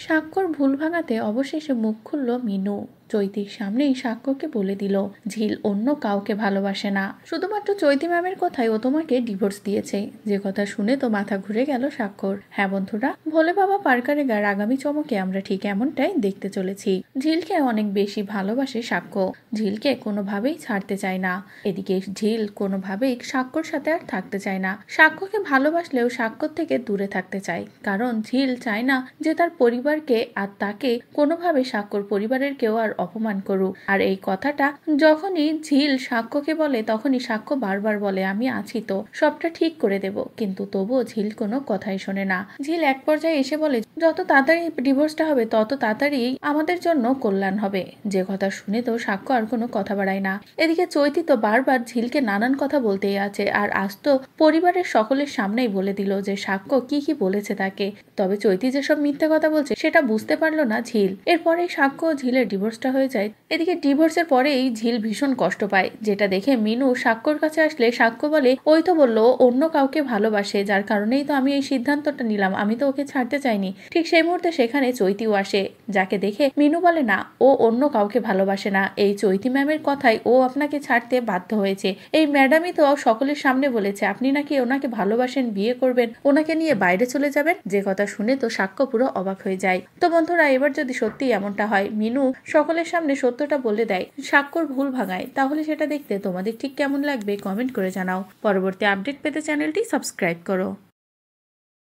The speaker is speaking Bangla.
সাক্ষ্যর ভুল ভাঙাতে অবশেষে মুখ খুলল মিনু। চৈতির সামনেই সাক্ষ্যকে বলে দিল ঝিল অন্য কাউকে ভালোবাসে না, শুধুমাত্র চৈতি ম্যামের কথাই ও তোমাকে ডিভোর্স দিয়েছে। যে কথা শুনে তো মাথা ঘুরে গেল সাক্ষ্যর। হ্যাঁ বন্ধুরা, ভোলে বাবা পারকারেগার আগামী চমকে আমরা ঠিক এমনটাই দেখতে চলেছি। ঝিলকে অনেক বেশি ভালোবাসে সাক্ষ্য, ঝিলকে কোনোভাবেই ছাড়তে চায় না। এদিকে ঝিল কোনোভাবেই সাক্ষ্যর সাথে আর থাকতে চায় না। সাক্ষ্যকে ভালোবাসলেও সাক্ষ্যর থেকে দূরে থাকতে চায়, কারণ ঝিল চায় না যে তার পরিবারকে আর তাকে কোনোভাবে সাক্ষ্যর পরিবারের কেউ আর অপমান করুক। আর এই কথাটা যখনই ঝিল সাক্ষ্যকে বলে তখনই সাক্ষ্য বারবার বলে আমি আছি তো, সবটা ঠিক করে দেব। কিন্তু তবুও ঝিল কোনো কথাই শোনে না। ঝিল এক পর্যায়ে এসে বলে যত তাড়াতাড়ি ডিভোর্সটা হবে তত তাড়াতাড়ি আমাদের জন্য কল্যাণ হবে। যে কথা শুনে তো সাক্ষ্য আর কোনো কথা বাড়ায় না। এদিকে চৈতি তো বারবার ঝিলকে নানান কথা বলতেই আছে, আর আজ তো পরিবারের সকলের সামনেই বলে দিল যে সাক্ষ্য কি কি বলেছে তাকে। তবে চৈতি যেসব মিথ্যে কথা বলছে সেটা বুঝতে পারলো না ঝিল। এরপরে সাক্ষ্য ঝিলের ডিভোর্সটা হয়ে যায়। এদিকে ডিভোর্সের পরেই ঝিল ভীষণ কষ্ট পায়, যেটা দেখে মিনু সাক্ষ্যর কাছে আসলে সাক্ষ্য বলে ওই তো বললো অন্য কাউকে ভালোবাসে, যার কারণেই তো আমি এই সিদ্ধান্তটা নিলাম, আমি তো ওকে ছাড়তে চাইনি। ঠিক সেই মুহূর্তে সেখানে চৈতিও আসে, যাকে দেখে মিনু বলে না ও অন্য কাউকে ভালোবাসে না, এই চৈতি ম্যামের কথাই ও আপনাকে ছাড়তে বাধ্য হয়েছে। এই ম্যাডামই তো সকলের সামনে বলেছে আপনি নাকি ওনাকে ভালোবাসেন, বিয়ে করবেন, ওনাকে নিয়ে বাইরে চলে যাবেন। যে কথা শুনে তো সাক্ষ্য পুরো অবাক হয়ে যায়। তো বন্ধুরা, এবার যদি সত্যি এমনটা হয়, মিনু সকলের সামনে সত্যটা বলে দেয়, সাক্ষ্যর ভুল ভাঙায়, তাহলে সেটা দেখতে তোমাদের ঠিক কেমন লাগবে কমেন্ট করে জানাও। পরবর্তী আপডেট পেতে চ্যানেলটি সাবস্ক্রাইব করো।